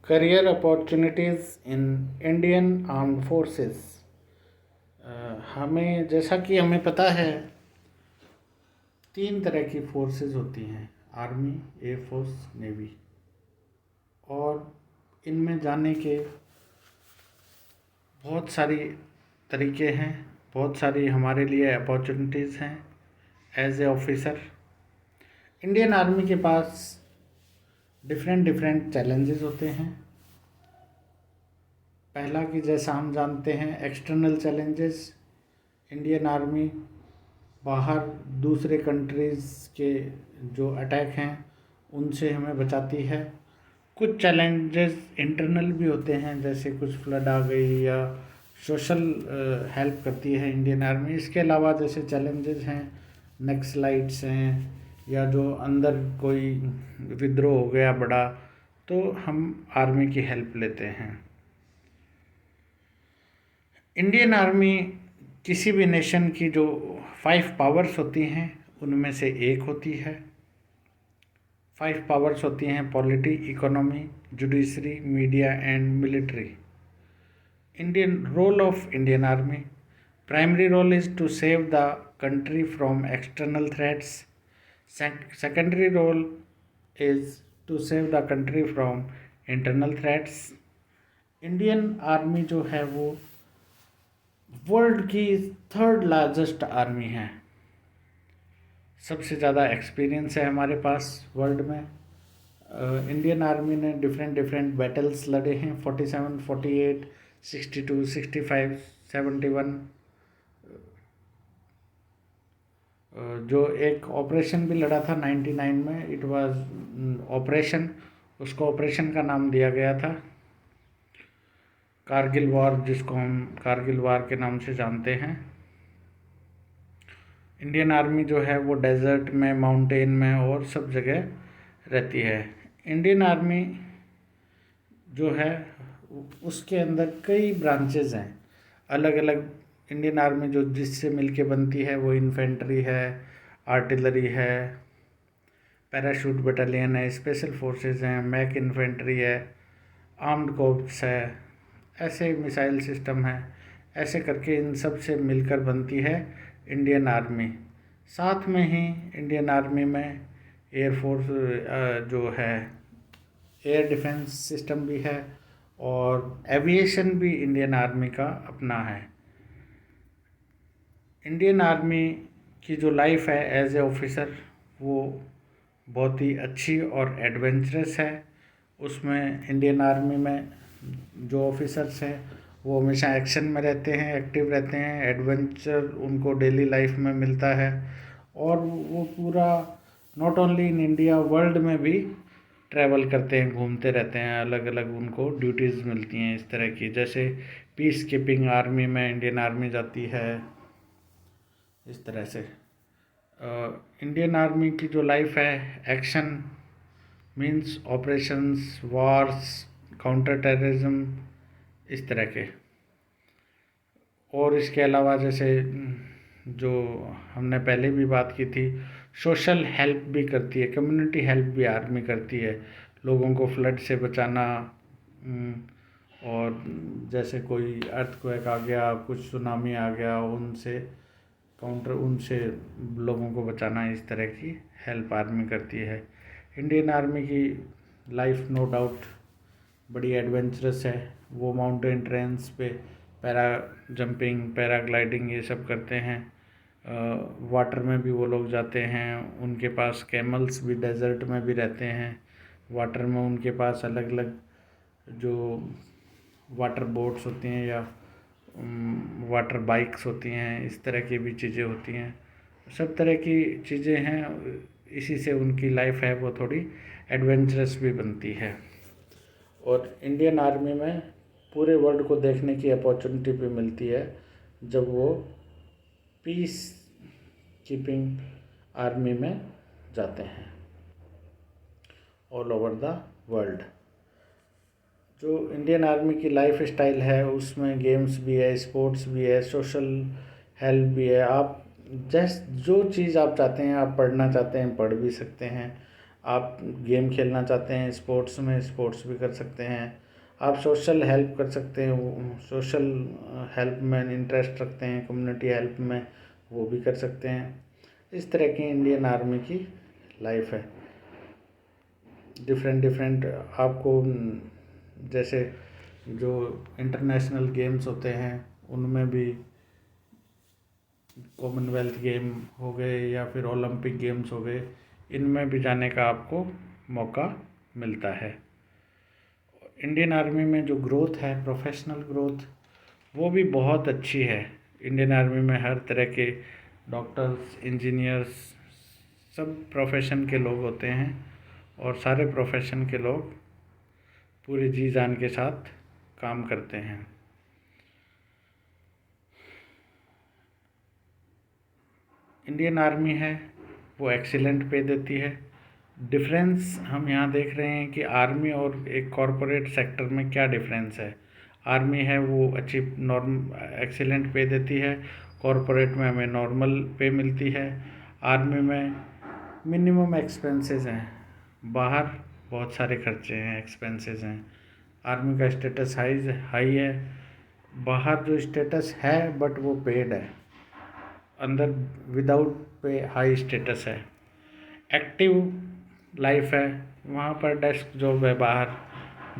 Career opportunities in Indian armed forces. हमें जैसा कि हमें पता है, तीन तरह की फोर्सेस होती हैं: आर्मी, एयरफोर्स, नेवी। और इनमें जाने के बहुत सारी तरीके हैं, बहुत सारी हमारे लिए अपॉर्चुनिटीज़ हैं as a officer. Indian army के पास डिफरेंट डिफरेंट चैलेंजेस होते हैं। पहला कि जैसा हम जानते हैं, एक्सटर्नल चैलेंजेस। इंडियन आर्मी बाहर दूसरे कंट्रीज़ के जो अटैक हैं उनसे हमें बचाती है। कुछ चैलेंजेस इंटरनल भी होते हैं, जैसे कुछ फ्लड आ गई या सोशल हेल्प करती है इंडियन आर्मी। इसके अलावा जैसे चैलेंजेस हैं, नक्सलाइट्स हैं, या जो अंदर कोई विद्रोह हो गया बड़ा, तो हम आर्मी की हेल्प लेते हैं। इंडियन आर्मी किसी भी नेशन की जो 5 पावर्स होती हैं उनमें से एक होती है। 5 पावर्स होती हैं: polity, economy, judiciary, media and military. Indian role of Indian army: primary role is to save the country from external threats. Secondary role is to save the country from internal threats. Indian army जो है वो world की 3rd largest army है। सबसे ज़्यादा experience है हमारे पास world में। इंडियन आर्मी ने डिफरेंट डिफरेंट बैटल्स लड़े हैं: 47, 48, 62, 65, 71। जो एक ऑपरेशन भी लड़ा था 99 में, इट वाज ऑपरेशन, उसको ऑपरेशन का नाम दिया गया था कारगिल वॉर, जिसको हम कारगिल वॉर के नाम से जानते हैं। इंडियन आर्मी जो है वो डेजर्ट में, माउंटेन में और सब जगह रहती है। इंडियन आर्मी जो है उसके अंदर कई ब्रांचेज हैं अलग अलग। इंडियन आर्मी जो जिससे मिलके बनती है वो इन्फेंट्री है, आर्टिलरी है, पैराशूट बटालियन है, स्पेशल फोर्सेस हैं, मैक इन्फेंट्री है, आर्म्ड कोर्प्स है, ऐसे मिसाइल सिस्टम है। ऐसे करके इन सब से मिलकर बनती है इंडियन आर्मी। साथ में ही इंडियन आर्मी में एयरफोर्स जो है, एयर डिफेंस सिस्टम भी है, और एविएशन भी इंडियन आर्मी का अपना है। इंडियन आर्मी की जो लाइफ है एज ए ऑफिसर, वो बहुत ही अच्छी और एडवेंचरस है। उसमें इंडियन आर्मी में जो ऑफिसर्स हैं वो हमेशा एक्शन में रहते हैं, एक्टिव रहते हैं, एडवेंचर उनको डेली लाइफ में मिलता है। और वो पूरा not only in India, world में भी ट्रैवल करते हैं, घूमते रहते हैं। अलग अलग उनको ड्यूटीज़ मिलती हैं इस तरह की, जैसे पीस कीपिंग आर्मी में इंडियन आर्मी जाती है, इस तरह से। इंडियन आर्मी की जो लाइफ है, action means operations, Wars, counter terrorism, इस तरह के। और इसके अलावा जैसे जो हमने पहले भी बात की थी, सोशल हेल्प भी करती है, कम्युनिटी हेल्प भी आर्मी करती है। लोगों को फ्लड से बचाना, और जैसे कोई अर्थक्वेक आ गया, कुछ सुनामी आ गया, उनसे लोगों को बचाना, इस तरह की हेल्प आर्मी करती है। इंडियन आर्मी की लाइफ नो डाउट बड़ी एडवेंचरस है। वो माउंटेन ट्रेन्स पे पैरा जंपिंग, पैराग्लाइडिंग ये सब करते हैं। वाटर में भी वो लोग जाते हैं। उनके पास कैमल्स भी डेजर्ट में भी रहते हैं। वाटर में उनके पास अलग अलग जो वाटर बोट्स होती हैं या वाटर बाइक्स होती हैं, इस तरह की भी चीज़ें होती हैं। सब तरह की चीज़ें हैं, इसी से उनकी लाइफ है वो थोड़ी एडवेंचरस भी बनती है। और इंडियन आर्मी में पूरे वर्ल्ड को देखने की अपॉर्चुनिटी भी मिलती है जब वो पीस कीपिंग आर्मी में जाते हैं ऑल ओवर द वर्ल्ड। जो इंडियन आर्मी की लाइफ स्टाइल है उसमें गेम्स भी है, स्पोर्ट्स भी है, सोशल हेल्प भी है। आप जो चीज़ आप चाहते हैं, आप पढ़ना चाहते हैं पढ़ भी सकते हैं, आप गेम खेलना चाहते हैं स्पोर्ट्स में, स्पोर्ट्स भी कर सकते हैं। आप सोशल हेल्प कर सकते हैं, सोशल हेल्प में इंटरेस्ट रखते हैं, कम्युनिटी हेल्प में, वो भी कर सकते हैं। इस तरह की इंडियन आर्मी की लाइफ है। डिफरेंट डिफरेंट आपको जैसे जो इंटरनेशनल गेम्स होते हैं उनमें भी, कॉमनवेल्थ गेम हो गए या फिर ओलंपिक गेम्स हो गए, इनमें भी जाने का आपको मौका मिलता है। इंडियन आर्मी में जो ग्रोथ है, प्रोफेशनल ग्रोथ, वो भी बहुत अच्छी है। इंडियन आर्मी में हर तरह के डॉक्टर्स, इंजीनियर्स, सब प्रोफेशन के लोग होते हैं और सारे प्रोफेशन के लोग पूरी जी जान के साथ काम करते हैं। इंडियन आर्मी है वो एक्सीलेंट पे देती है। डिफरेंस हम यहाँ देख रहे हैं कि आर्मी और एक कॉरपोरेट सेक्टर में क्या डिफरेंस है। आर्मी है वो अच्छी एक्सीलेंट पे देती है, कॉरपोरेट में हमें नॉर्मल पे मिलती है। आर्मी में मिनिमम एक्सपेंसेस हैं, बाहर बहुत सारे खर्चे हैं, एक्सपेंसेस हैं। आर्मी का स्टेटस हाई है, बाहर जो स्टेटस है बट वो पेड है, अंदर विदाउट पे हाई स्टेटस है। एक्टिव लाइफ है, वहाँ पर डेस्क जॉब है, बाहर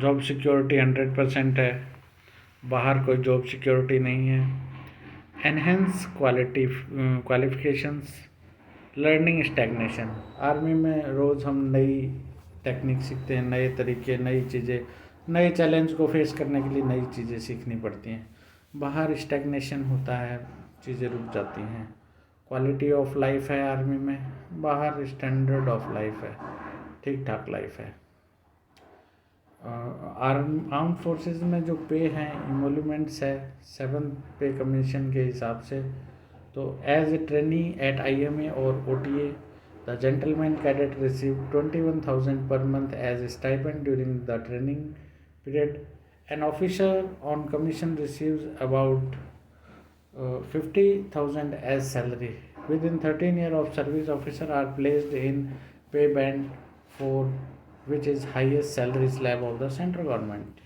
जॉब सिक्योरिटी 100% है, बाहर कोई जॉब सिक्योरिटी नहीं है। Enhance qualifications, learning stagnation. Army में रोज़ हम नई टेक्निक सीखते हैं, नए तरीके, नई चीज़ें, नए चैलेंज को फेस करने के लिए नई चीज़ें सीखनी पड़ती हैं। बाहर स्टैग्नेशन होता है, चीज़ें रुक जाती हैं। क्वालिटी ऑफ लाइफ है आर्मी में, बाहर स्टैंडर्ड ऑफ लाइफ है, ठीक ठाक लाइफ है। आर्म फोर्सेस में जो पे हैं, इमोल्यूमेंट्स है 7th पे कमीशन के हिसाब से। तो as a trainee at IMA और OTA, the gentleman cadet receive 21,000 per month as a stipend during the training period. An officer on commission receives about 50,000 as salary. Within 13 years of service, officer are placed in pay band 4, which is highest salary slab of the central government.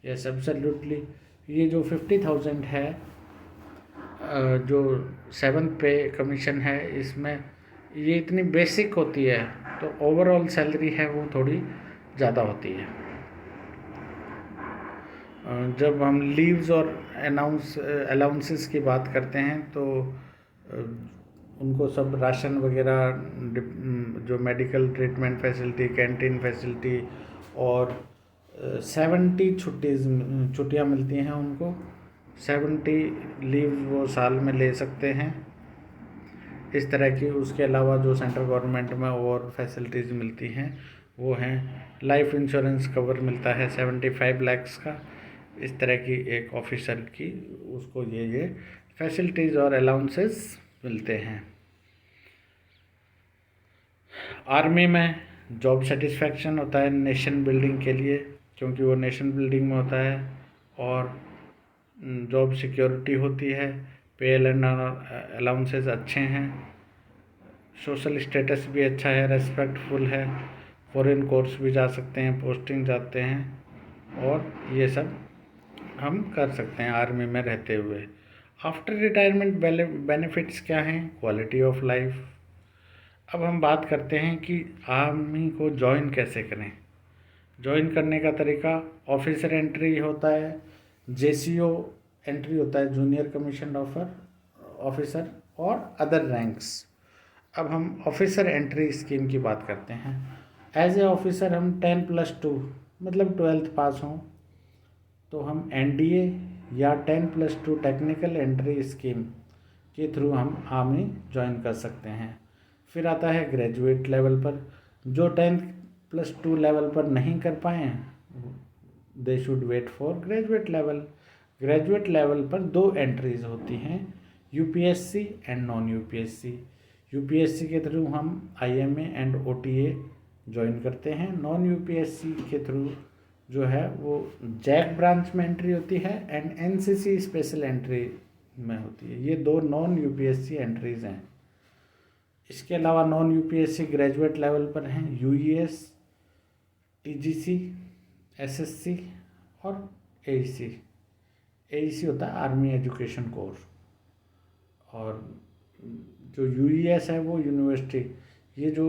Yes, absolutely. ये जो 50,000 है, जो 7th पे commission है, इसमें ये इतनी basic होती है, तो ओवरऑल सैलरी है वो थोड़ी ज़्यादा होती है। जब हम लीव्स और अलाउंसेस की बात करते हैं तो उनको सब राशन वगैरह, जो medical treatment facility, canteen facility और 70 छुट्टियाँ मिलती हैं उनको। 70 लीव वो साल में ले सकते हैं। इस तरह की उसके अलावा जो सेंट्रल गवर्नमेंट में और फैसिलिटीज़ मिलती हैं वो हैं, लाइफ इंश्योरेंस कवर मिलता है 75 लाख का। इस तरह की एक ऑफिसर की उसको ये फैसिलिटीज़ और अलाउंसेस मिलते हैं। आर्मी में जॉब सेटिस्फैक्शन होता है नेशन बिल्डिंग के लिए, क्योंकि वो नेशन बिल्डिंग में होता है, और जॉब सिक्योरिटी होती है, पे एंड अलाउंसेस अच्छे हैं, सोशल स्टेटस भी अच्छा है, रेस्पेक्टफुल है, फॉरेन कोर्स भी जा सकते हैं, पोस्टिंग जाते हैं, और ये सब हम कर सकते हैं आर्मी में रहते हुए। आफ्टर रिटायरमेंट बेनिफिट्स क्या हैं? Quality of life. अब हम बात करते हैं कि आर्मी को ज्वाइन कैसे करें। ज्वाइन करने का तरीका, ऑफिसर एंट्री होता है, JCO एंट्री होता है, जूनियर कमीशन ऑफिसर, और अदर रैंक्स। अब हम ऑफिसर एंट्री स्कीम की बात करते हैं। एज ए ऑफिसर हम 10+2 मतलब 12th पास हों तो हम NDA या 10+2 टेक्निकल एंट्री स्कीम के थ्रू हम आर्मी ज्वाइन कर सकते हैं। फिर आता है ग्रेजुएट लेवल पर। जो 10+2 लेवल पर नहीं कर पाए they should wait for graduate level. Graduate level पर 2 एंट्रीज होती हैं, UPSC and non UPSC। UPSC के थ्रू हम IMA एंड OTA ज्वाइन करते हैं। नॉन UPSC के थ्रू जो है वो जैक ब्रांच में एंट्री होती है एंड NCC स्पेशल एंट्री में होती है। ये 2 नॉन UPSC एंट्रीज हैं। इसके अलावा नॉन यूपीएससी ग्रेजुएट लेवल पर हैं यूईएस, टीजीसी, एसएससी और एईसी। एईसी होता है आर्मी एजुकेशन कोर्स, और जो यूईएस है वो यूनिवर्सिटी। ये जो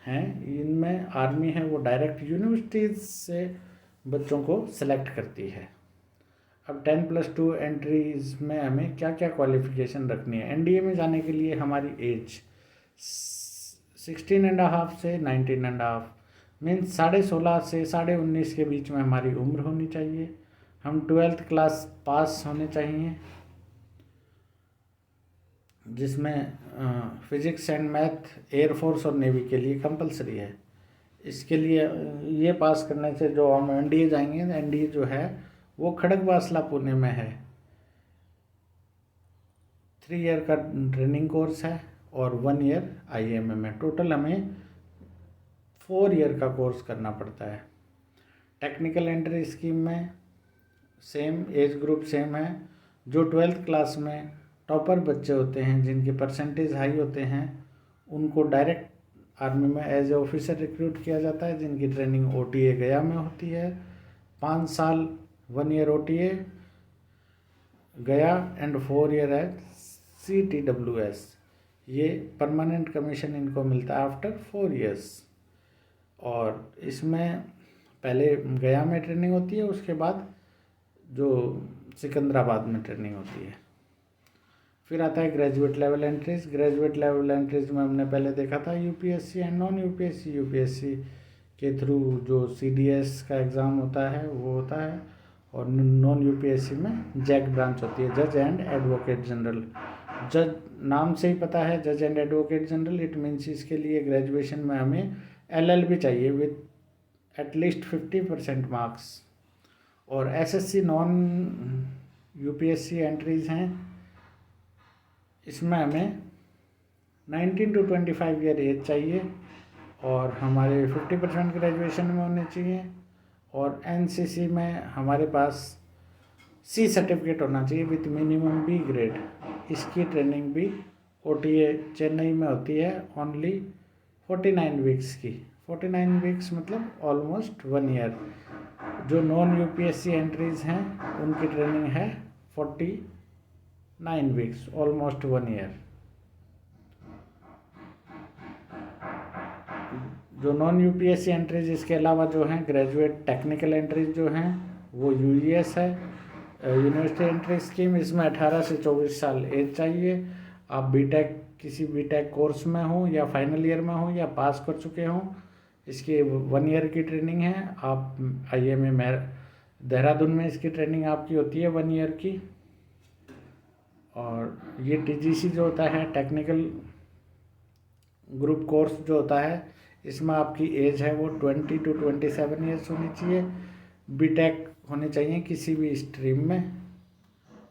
हैं इनमें आर्मी है वो डायरेक्ट यूनिवर्सिटीज से बच्चों को सेलेक्ट करती है। अब 10+2 एंट्रीज में हमें क्या क्या क्वालिफिकेशन रखनी है। एनडीए में जाने के लिए हमारी एज 16.5 से 19.5 मीन्स 16.5 से 19.5 के बीच में हमारी उम्र होनी चाहिए। हम 12th क्लास पास होने चाहिए, जिसमें फिजिक्स एंड मैथ एयरफोर्स और नेवी के लिए कंपलसरी है। इसके लिए ये पास करने से जो हम एनडीए जाएंगे, एनडीए जो है वो खड़गवासला पुणे में है। 3 ईयर का ट्रेनिंग कोर्स है और 1 ईयर आईएमए में। टोटल हमें 4 ईयर का कोर्स करना पड़ता है। टेक्निकल एंट्री स्कीम में सेम एज ग्रुप सेम है। जो 12th क्लास में टॉपर बच्चे होते हैं, जिनके परसेंटेज हाई होते हैं, उनको डायरेक्ट आर्मी में एज ए ऑफिसर रिक्रूट किया जाता है, जिनकी ट्रेनिंग ओटीए गया में होती है। 5 साल 1 ईयर ओटीए गया एंड 4 ईयर है CTWS। ये परमानेंट कमीशन इनको मिलता है आफ्टर 4 ईयर्स। और इसमें पहले गया में ट्रेनिंग होती है, उसके बाद जो सिकंदराबाद में ट्रेनिंग होती है। फिर आता है graduate level entries. Graduate level entries में हमने पहले देखा था UPSC and non UPSC. UPSC के थ्रू जो सीडीएस का एग्ज़ाम होता है वो होता है, और नॉन यूपीएससी में जैक ब्रांच होती है, जज एंड एडवोकेट जनरल। जज नाम से ही पता है, जज and advocate general, it means इसके लिए ग्रेजुएशन में हमें LLB चाहिए विथ एटलीस्ट 50% मार्क्स। और एसएससी नॉन यूपीएससी एंट्रीज हैं, इसमें हमें 19 to 25 ईयर एज चाहिए और हमारे 50% ग्रेजुएशन में होने चाहिए। और एनसीसी में हमारे पास C सर्टिफिकेट होना चाहिए विथ मिनिमम B ग्रेड। इसकी ट्रेनिंग भी ओटीए चेन्नई में होती है, ओनली 49 वीक्स की। 49 वीक्स मतलब ऑलमोस्ट 1 ईयर। जो नॉन यूपीएससी एंट्रीज हैं उनकी ट्रेनिंग है 49 वीक्स, ऑलमोस्ट 1 ईयर। जो नॉन यूपीएससी एंट्रीज इसके अलावा जो हैं ग्रेजुएट टेक्निकल एंट्रीज जो हैं वो यूईएस है, यूनिवर्सिटी एंट्री स्कीम। इसमें 18 से 24 साल एज चाहिए। आप बीटेक किसी बीटेक कोर्स में हो या फाइनल ईयर में हो या पास कर चुके हों, इसकी 1 ईयर की ट्रेनिंग है। आप आईएमए में देहरादून में इसकी ट्रेनिंग आपकी होती है 1 ईयर की। और ये टीजीसी जो होता है टेक्निकल ग्रुप कोर्स जो होता है, इसमें आपकी एज है वो 20 to 27 ईयर्स होनी चाहिए। बीटेक होने चाहिए किसी भी स्ट्रीम में।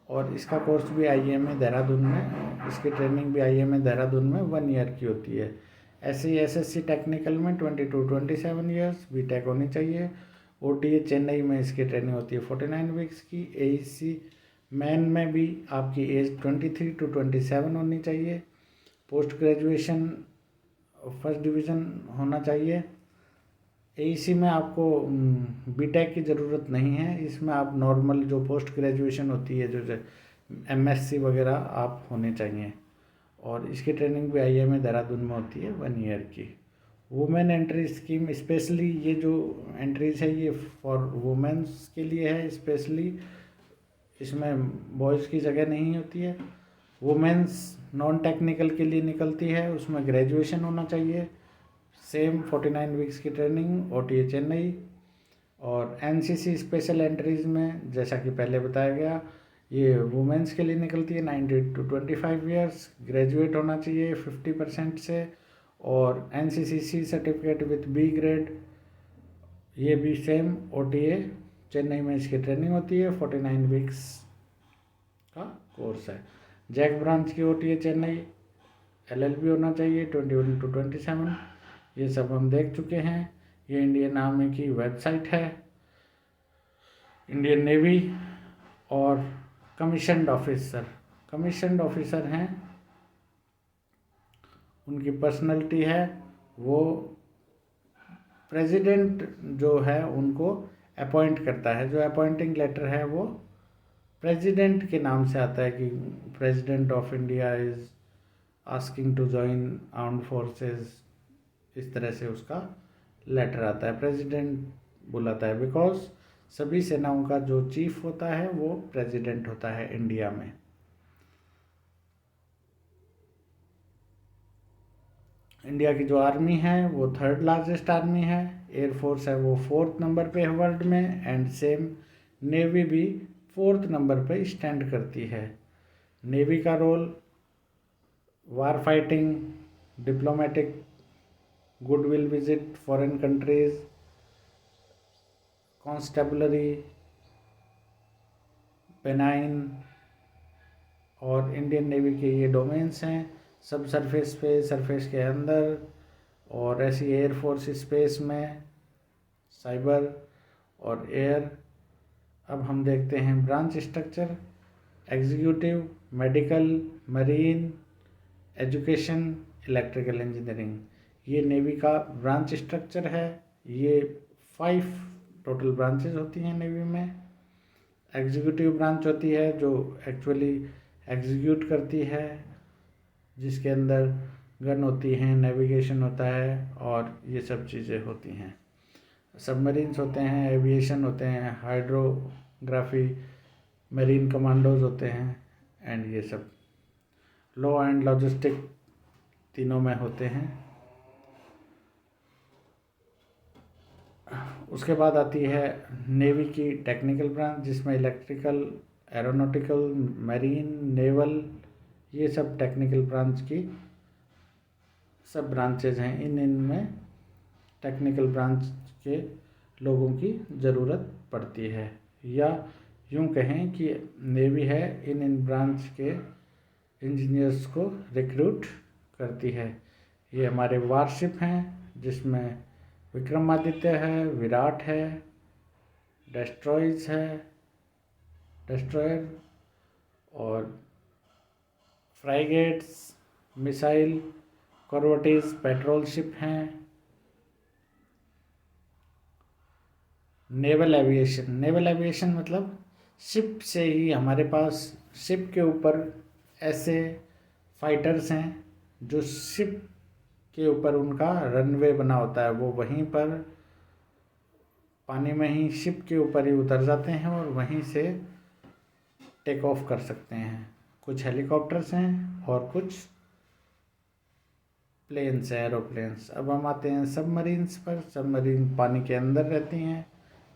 और इसका कोर्स भी आईएमए देहरादून में, इसकी ट्रेनिंग भी आईएमए देहरादून में 1 ईयर की होती है। ऐसे ही एसएससी टेक्निकल में 20 to 27 ईयर्स बीटेक होनी चाहिए। ओटीए चेन्नई में इसकी ट्रेनिंग होती है 49 वीक्स की। एईसी मैन में भी आपकी एज 23 to 27 होनी चाहिए। पोस्ट ग्रेजुएशन फर्स्ट डिवीज़न होना चाहिए। एईसी में आपको बीटेक की ज़रूरत नहीं है, इसमें आप नॉर्मल जो पोस्ट ग्रेजुएशन होती है, जो एमएससी वगैरह आप होने चाहिए। और इसकी ट्रेनिंग भी आईएमए देहरादून में होती है 1 ईयर की। वुमेन एंट्री स्कीम, स्पेशली ये जो एंट्रीज है ये फॉर वुमेन्स के लिए है स्पेशली, इसमें बॉयज़ की जगह नहीं होती है। वुमेन्स नॉन टेक्निकल के लिए निकलती है, उसमें ग्रेजुएशन होना चाहिए। सेम 49 वीक्स की ट्रेनिंग, ओटीए चेन्नई। और एनसीसी स्पेशल एंट्रीज में जैसा कि पहले बताया गया, ये वुमेन्स के लिए निकलती है 19 to 25 ईयर्स। ग्रेजुएट होना चाहिए 50% से। और NCC certificate with B grade, ये भी सेम ओटीए चेन्नई में इसकी ट्रेनिंग होती है। 49 वीक्स का कोर्स है। जैक ब्रांच की ओटीए चेन्नई, LLB होना चाहिए 21 to 27। ये सब हम देख चुके हैं। ये इंडियन आर्मी की वेबसाइट है। इंडियन नेवी और कमीशन्ड ऑफिसर हैं उनकी पर्सनैलिटी है वो प्रेसिडेंट जो है उनको अपॉइंट करता है। जो अपॉइंटिंग लेटर है वो प्रेसिडेंट के नाम से आता है कि president of India is asking to join armed forces, इस तरह से उसका लेटर आता है। प्रेसिडेंट बुलाता है बिकॉज सभी सेनाओं का जो चीफ होता है वो प्रेसिडेंट होता है इंडिया में। इंडिया की जो आर्मी है वो थर्ड लार्जेस्ट आर्मी है। एयरफोर्स है वो 4th नंबर पे है वर्ल्ड में, एंड सेम नेवी भी 4th नंबर पे स्टैंड करती है। नेवी का role war fighting, diplomatic, goodwill visit foreign countries, constabulary, benign और इंडियन नेवी के ये डोमेन्स हैं। सब सरफेस पे, सरफेस के अंदर, और ऐसी एयरफोर्स स्पेस में, साइबर और एयर। अब हम देखते हैं branch structure. Executive, medical, marine, education, electrical engineering, ये नेवी का ब्रांच स्ट्रक्चर है। ये 5 टोटल ब्रांचेस होती हैं नेवी में। एग्जीक्यूटिव ब्रांच होती है जो एक्चुअली एग्जीक्यूट करती है, जिसके अंदर गन होती हैं, नेविगेशन होता है और ये सब चीज़ें होती हैं। सबमरीन्स होते हैं, एविएशन होते हैं, हाइड्रोग्राफी, मरीन कमांडोज होते हैं, एंड ये सब लॉ एंड लॉजिस्टिक तीनों में होते हैं। उसके बाद आती है नेवी की टेक्निकल ब्रांच, जिसमें इलेक्ट्रिकल, एरोनॉटिकल, मरीन, नेवल, ये सब टेक्निकल ब्रांच की सब ब्रांचेज हैं। इनमें टेक्निकल ब्रांच के लोगों की ज़रूरत पड़ती है, या यूँ कहें कि नेवी है इन ब्रांच के इंजीनियर्स को रिक्रूट करती है। ये हमारे वारशिप हैं, जिसमें विक्रमादित्य है, विराट है, डेस्ट्रॉयर और फ्राइगेट्स, मिसाइल, कॉर्वेट्स, पेट्रोल शिप हैं। नेवल एविएशन मतलब शिप से ही हमारे पास शिप के ऊपर ऐसे फाइटर्स हैं जो शिप के ऊपर उनका रनवे बना होता है, वो वहीं पर पानी में ही शिप के ऊपर ही उतर जाते हैं और वहीं से टेक ऑफ कर सकते हैं। कुछ हेलीकॉप्टर्स हैं और कुछ प्लेन्स हैं, एरोप्लेन्स। अब हम आते हैं सबमरीन्स पर। सबमरीन पानी के अंदर रहती हैं,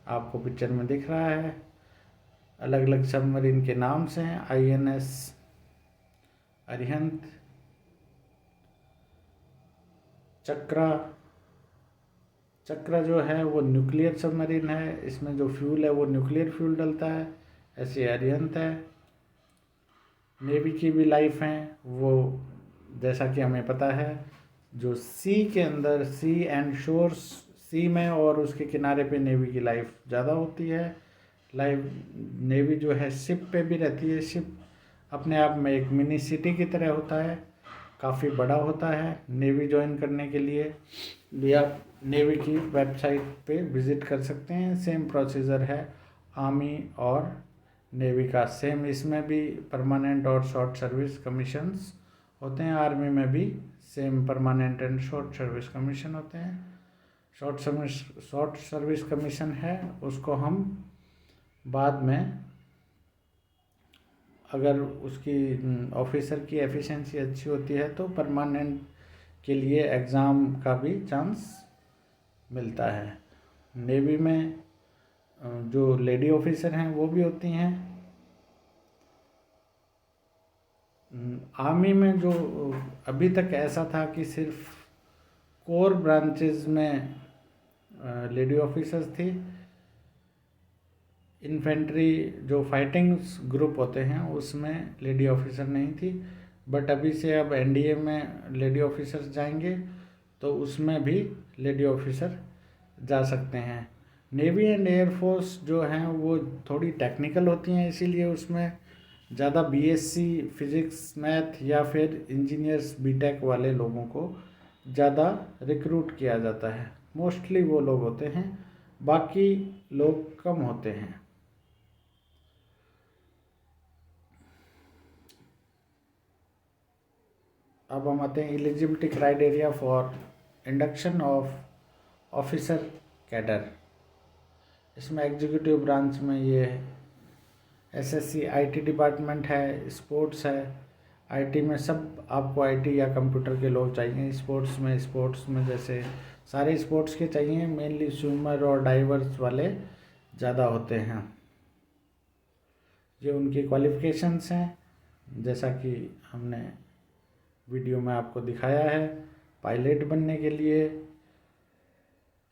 आपको पिक्चर में दिख रहा है। अलग अलग सबमरीन के नाम से हैं। INS अरिहंत, चक्रा जो है वो न्यूक्लियर सबमरीन है, इसमें जो फ्यूल है वो न्यूक्लियर फ्यूल डलता है। ऐसे अरिहंत है। नेवी की भी लाइफ है वो, जैसा कि हमें पता है, जो सी के अंदर, सी एंड शोर्स, सी में और उसके किनारे पे नेवी की लाइफ ज़्यादा होती है। नेवी जो है शिप पे भी रहती है। शिप अपने आप में एक मिनी सिटी की तरह होता है, काफ़ी बड़ा होता है। नेवी ज्वाइन करने के लिए भी आप नेवी की वेबसाइट पे विज़िट कर सकते हैं। सेम प्रोसीजर है आर्मी और नेवी का, सेम इसमें भी परमानेंट और शॉर्ट सर्विस कमीशंस होते हैं। आर्मी में भी same permanent and short service commission होते हैं। शॉर्ट सर्विस कमीशन है, उसको हम बाद में, अगर उसकी ऑफिसर की एफिशिएंसी अच्छी होती है तो परमानेंट के लिए एग्ज़ाम का भी चांस मिलता है। नेवी में जो लेडी ऑफिसर हैं वो भी होती हैं। आर्मी में जो अभी तक ऐसा था कि सिर्फ कोर ब्रांचेस में लेडी ऑफिसर्स थी। इन्फेंट्री जो फाइटिंग्स ग्रुप होते हैं उसमें लेडी ऑफिसर नहीं थी, बट अभी से अब NDA में लेडी ऑफिसर्स जाएंगे तो उसमें भी लेडी ऑफिसर जा सकते हैं। नेवी एंड एयरफोर्स जो हैं वो थोड़ी टेक्निकल होती हैं, इसीलिए उसमें ज़्यादा बीएससी फिजिक्स मैथ या फिर इंजीनियर्स बीटेक वाले लोगों को ज़्यादा रिक्रूट किया जाता है। मोस्टली वो लोग होते हैं, बाकी लोग कम होते हैं। अब हम आते हैं eligibility criteria for induction of officer cadre. इसमें एग्जीक्यूटिव ब्रांच में ये एसएससी आईटी डिपार्टमेंट है, स्पोर्ट्स है। आईटी में सब आपको आईटी या कंप्यूटर के लोग चाहिए। स्पोर्ट्स में जैसे सारे स्पोर्ट्स के चाहिए, मेनली स्विमर और डाइवर्स वाले ज़्यादा होते हैं। ये उनकी क्वालिफ़िकेशंस हैं, जैसा कि हमने वीडियो में आपको दिखाया है। पायलट बनने के लिए,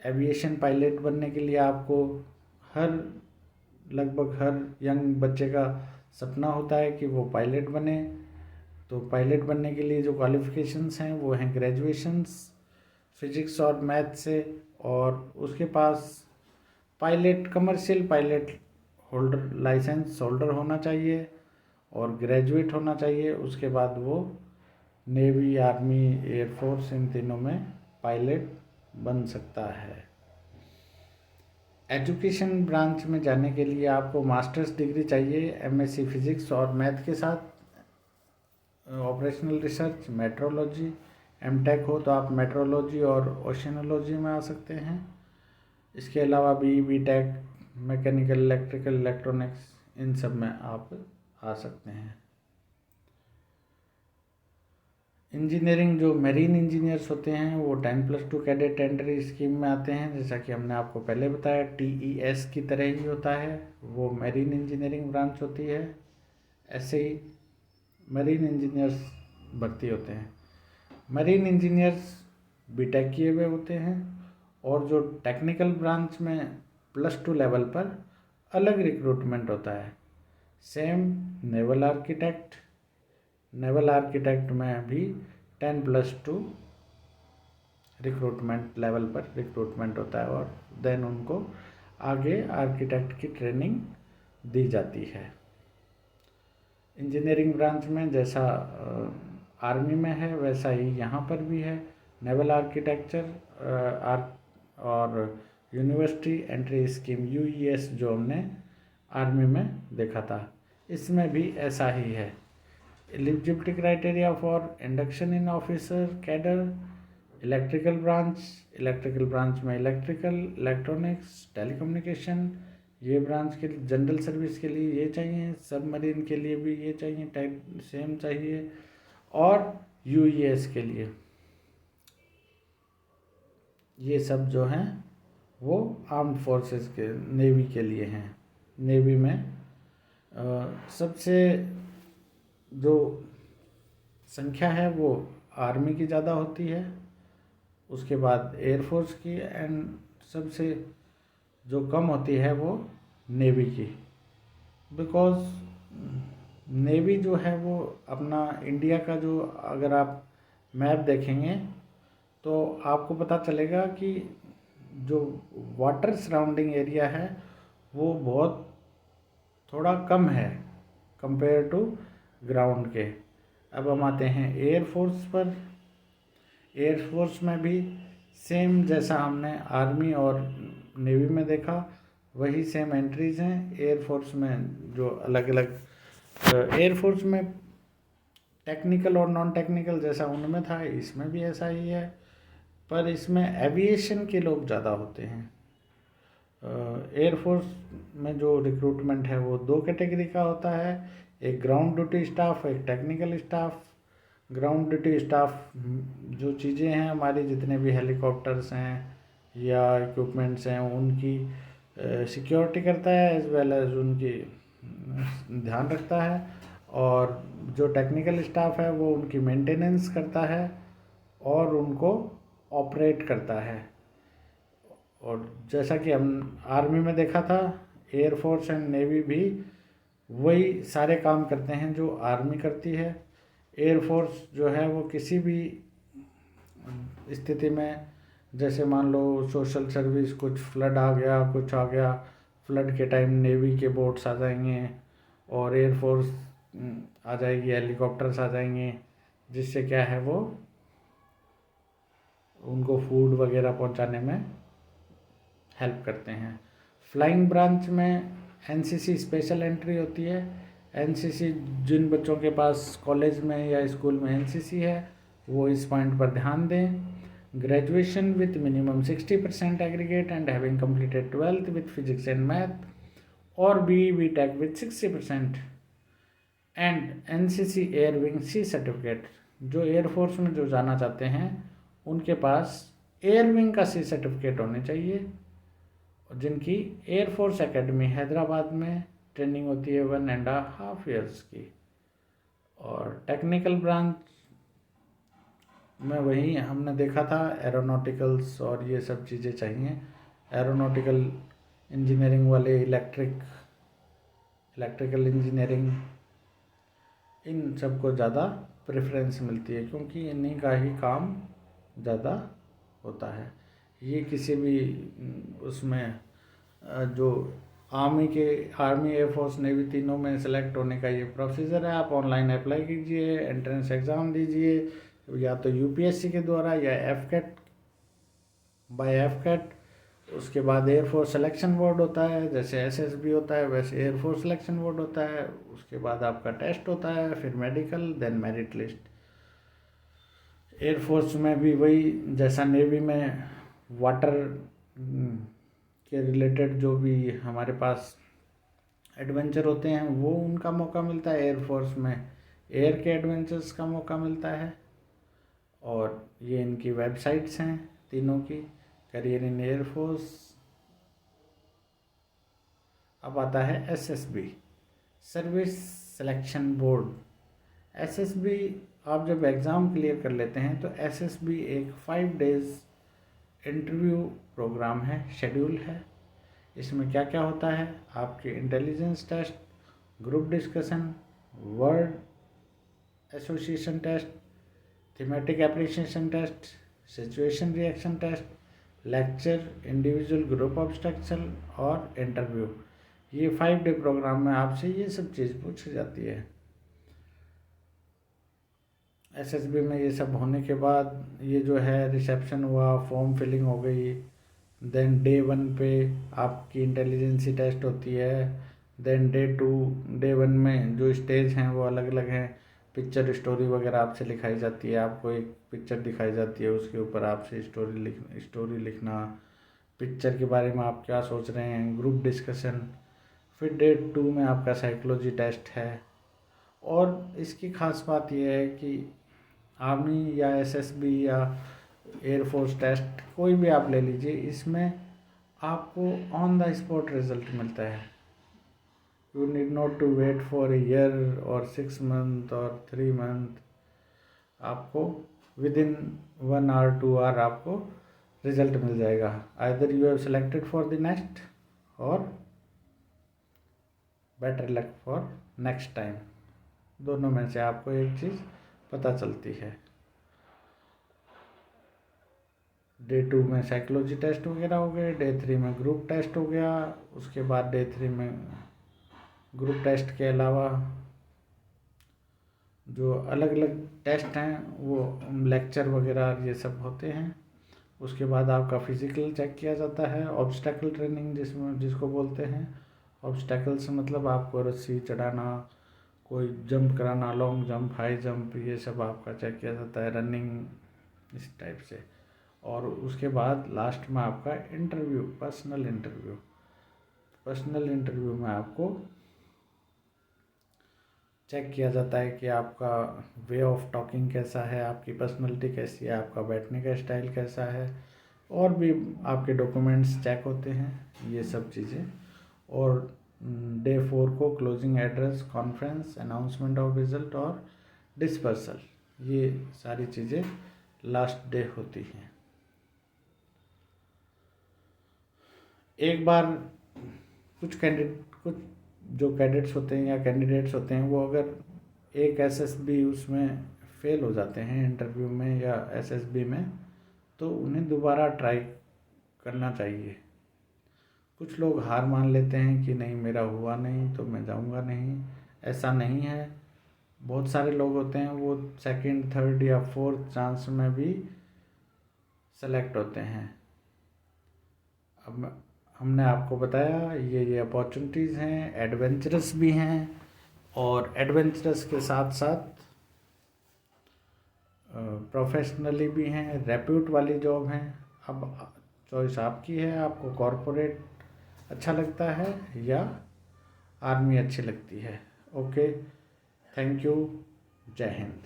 एविएशन पायलट बनने के लिए आपको लगभग हर यंग बच्चे का सपना होता है कि वो पायलट बने। तो पायलट बनने के लिए जो क्वालिफ़िकेशंस हैं वो हैं ग्रेजुएशंस फिजिक्स और मैथ से, और उसके पास commercial pilot holder license holder होना चाहिए और ग्रेजुएट होना चाहिए। उसके बाद वो नेवी, आर्मी, एयरफोर्स इन तीनों में पायलट बन सकता है। एजुकेशन ब्रांच में जाने के लिए आपको मास्टर्स डिग्री चाहिए एमएससी फिजिक्स और मैथ के साथ। ऑपरेशनल रिसर्च, मेट्रोलॉजी, एमटेक हो तो आप मेट्रोलॉजी और ओशिनोलॉजी में आ सकते हैं। इसके अलावा बीटेक, मैकेनिकल, इलेक्ट्रिकल, इलेक्ट्रॉनिक्स, इन सब में आप आ सकते हैं। इंजीनियरिंग जो मेरीन इंजीनियर्स होते हैं वो 10+2 कैडेट एंट्री स्कीम में आते हैं। जैसा कि हमने आपको पहले बताया, टीईएस की तरह ही होता है, वो मेरीन इंजीनियरिंग ब्रांच होती है। ऐसे ही मरीन इंजीनियर्स भर्ती होते हैं। मरीन इंजीनियर्स बीटेक किए हुए होते हैं, और जो टेक्निकल ब्रांच में +2 लेवल पर अलग रिक्रूटमेंट होता है। सेम नेवल आर्किटेक्ट में भी 10+2 रिक्रूटमेंट लेवल पर रिक्रूटमेंट होता है, और देन उनको आगे आर्किटेक्ट की ट्रेनिंग दी जाती है। इंजीनियरिंग ब्रांच में जैसा आर्मी में है वैसा ही यहाँ पर भी है। नेवल आर्किटेक्चर और यूनिवर्सिटी एंट्री स्कीम यूईएस जो हमने आर्मी में देखा था, इसमें भी ऐसा ही है। Eligibility criteria for induction in officer cadre, electrical branch में इलेक्ट्रिकल, इलेक्ट्रॉनिक्स, टेलीकम्युनिकेशन, ये ब्रांच के जनरल सर्विस के लिए ये चाहिए, सबमरीन के लिए भी ये चाहिए, सेम चाहिए, और यूईएस के लिए ये सब जो हैं वो आर्म्ड फोर्सेस के, नेवी के लिए हैं। नेवी में सबसे जो संख्या है वो आर्मी की ज़्यादा होती है, उसके बाद एयरफोर्स की, एंड सबसे जो कम होती है वो नेवी की। बिकॉज नेवी जो है वो अपना इंडिया का जो अगर आप मैप देखेंगे तो आपको पता चलेगा कि जो वाटर सराउंडिंग एरिया है वो बहुत थोड़ा कम है कंपेयर टू ग्राउंड के। अब हम आते हैं एयरफोर्स पर। एयरफोर्स में भी सेम जैसा हमने आर्मी और नेवी में देखा वही सेम एंट्रीज हैं। एयरफोर्स में जो अलग अलग एयरफोर्स में टेक्निकल और नॉन टेक्निकल जैसा उनमें था, इसमें भी ऐसा ही है, पर इसमें एविएशन के लोग ज़्यादा होते हैं। एयरफोर्स में जो रिक्रूटमेंट है वो 2 कैटेगरी का होता है, एक ग्राउंड ड्यूटी स्टाफ, एक technical staff. Ground duty staff जो चीज़ें हैं हमारी, जितने भी हेलीकॉप्टर्स हैं या इक्विपमेंट्स हैं उनकी सिक्योरिटी करता है, एज वेल एज उनकी ध्यान रखता है। और जो टेक्निकल स्टाफ है वो उनकी मेंटेनेंस करता है और उनको ऑपरेट करता है। और जैसा कि हम आर्मी में देखा था, एयरफोर्स एंड नेवी भी वही सारे काम करते हैं जो आर्मी करती है। एयरफोर्स जो है वो किसी भी स्थिति में, जैसे मान लो सोशल सर्विस, कुछ फ्लड आ गया, फ्लड के टाइम नेवी के बोट्स आ जाएंगे और एयरफोर्स आ जाएगी, हेलीकॉप्टर्स आ जाएंगे, जिससे क्या है वो उनको फूड वगैरह पहुंचाने में हेल्प करते हैं। फ्लाइंग ब्रांच में एनसीसी स्पेशल एंट्री होती है। एनसीसी जिन बच्चों के पास कॉलेज में या स्कूल में एनसीसी है वो इस पॉइंट पर ध्यान दें। Graduation with minimum 60% aggregate and having completed 12th with physics and math और B tech with 60% and NCC air wing C certificate. जो एयरफोर्स में जो जाना चाहते हैं उनके पास एयर विंग का सी सर्टिफिकेट होने चाहिए, जिनकी एयरफोर्स एकेडमी हैदराबाद में ट्रेनिंग होती है 1.5 ईयर्स की। और टेक्निकल ब्रांच में वही हमने देखा था एरोनॉटिकल्स और ये सब चीज़ें चाहिए। एरोनॉटिकल इंजीनियरिंग वाले इलेक्ट्रिकल इंजीनियरिंग, इन सबको ज़्यादा प्रेफरेंस मिलती है क्योंकि इन्हीं का ही काम ज़्यादा होता है। ये किसी भी उसमें जो आर्मी एयरफोर्स नेवी तीनों में सेलेक्ट होने का ये प्रोसीजर है। आप ऑनलाइन अप्लाई कीजिए, एंट्रेंस एग्ज़ाम दीजिए, या तो यूपीएससी के द्वारा या एफकेट बाय एफकेट। उसके बाद एयरफोर्स सिलेक्शन बोर्ड होता है, जैसे एसएसबी होता है वैसे एयरफोर्स सिलेक्शन बोर्ड होता है। उसके बाद आपका टेस्ट होता है, फिर medical, then merit list. Air force में भी वही जैसा नेवी में वाटर के रिलेटेड जो भी हमारे पास एडवेंचर होते हैं वो उनका मौका मिलता है, एयरफोर्स में एयर के एडवेंचर्स का मौका मिलता है। और ये इनकी वेबसाइट्स हैं तीनों की, करियर इन एयरफोर्स। अब आता है SSB, service selection board. SSB आप जब एग्ज़ाम क्लियर कर लेते हैं तो एसएसबी एक 5 डेज़ इंटरव्यू प्रोग्राम है, शेड्यूल है। इसमें क्या क्या होता है, आपके intelligence test, group discussion, word association test, thematic apperception test, situation reaction test, lecture, individual group obstruction और इंटरव्यू। ये 5 डे प्रोग्राम में आपसे ये सब चीज़ पूछी जाती है। एसएसबी में ये सब होने के बाद ये जो है रिसेप्शन हुआ, फॉर्म फिलिंग हो गई, देन डे 1 पे आपकी इंटेलिजेंसी टेस्ट होती है, देन डे 2, डे 1 में जो स्टेज हैं वो अलग अलग हैं। पिक्चर स्टोरी वगैरह आपसे लिखाई जाती है, आपको एक पिक्चर दिखाई जाती है, उसके ऊपर आपसे स्टोरी लिखना, पिक्चर के बारे में आप क्या सोच रहे हैं, ग्रुप डिस्कशन। फिर डे 2 में आपका साइकोलॉजी टेस्ट है। और इसकी ख़ास बात यह है कि आर्मी या एसएसबी या एयरफोर्स टेस्ट कोई भी आप ले लीजिए, इसमें आपको ऑन द स्पॉट रिजल्ट मिलता है। You need not to wait for a year और 6 मंथ और 3 मंथ। आपको विद इन 1 आवर 2 आवर आपको रिजल्ट मिल जाएगा। Either you have selected for the next और better luck for next time. दोनों में से आपको एक चीज़ पता चलती है। डे 2 में साइकोलॉजी टेस्ट वगैरह हो गए, डे 3 में ग्रुप टेस्ट हो गया। उसके बाद डे 3 में ग्रुप टेस्ट के अलावा जो अलग अलग टेस्ट हैं वो लेक्चर वगैरह ये सब होते हैं। उसके बाद आपका फिज़िकल चेक किया जाता है, ऑब्स्टैकल ट्रेनिंग जिसको बोलते हैं। ऑब्स्टैकल्स मतलब आपको रस्सी चढ़ाना, कोई जंप कराना, लॉन्ग जंप, हाई जंप, ये सब आपका चेक किया जाता है, रनिंग, इस टाइप से। और उसके बाद लास्ट में आपका इंटरव्यू, पर्सनल इंटरव्यू में आपको चेक किया जाता है कि आपका वे ऑफ टॉकिंग कैसा है, आपकी पर्सनैलिटी कैसी है, आपका बैठने का स्टाइल कैसा है, और भी आपके डॉक्यूमेंट्स चेक होते हैं, ये सब चीज़ें। और डे 4 को closing address, conference, announcement of result और डिस्पर्सल, ये सारी चीज़ें लास्ट डे होती हैं। एक बार कुछ जो कैडेट्स होते हैं या कैंडिडेट्स होते हैं वो अगर एक एसएसबी उसमें फेल हो जाते हैं इंटरव्यू में या एसएसबी में, तो उन्हें दोबारा ट्राई करना चाहिए। कुछ लोग हार मान लेते हैं कि नहीं मेरा हुआ नहीं तो मैं जाऊंगा नहीं, ऐसा नहीं है। बहुत सारे लोग होते हैं वो सेकंड, थर्ड या फोर्थ चांस में भी सेलेक्ट होते हैं। अब हमने आपको बताया ये अपॉर्चुनिटीज़ हैं, एडवेंचरस भी हैं और एडवेंचरस के साथ साथ प्रोफेशनली भी हैं, रेप्यूट वाली जॉब हैं। अब चॉइस आपकी है, आपको कॉरपोरेट अच्छा लगता है या आर्मी अच्छी लगती है। ओके, थैंक यू, जय हिंद।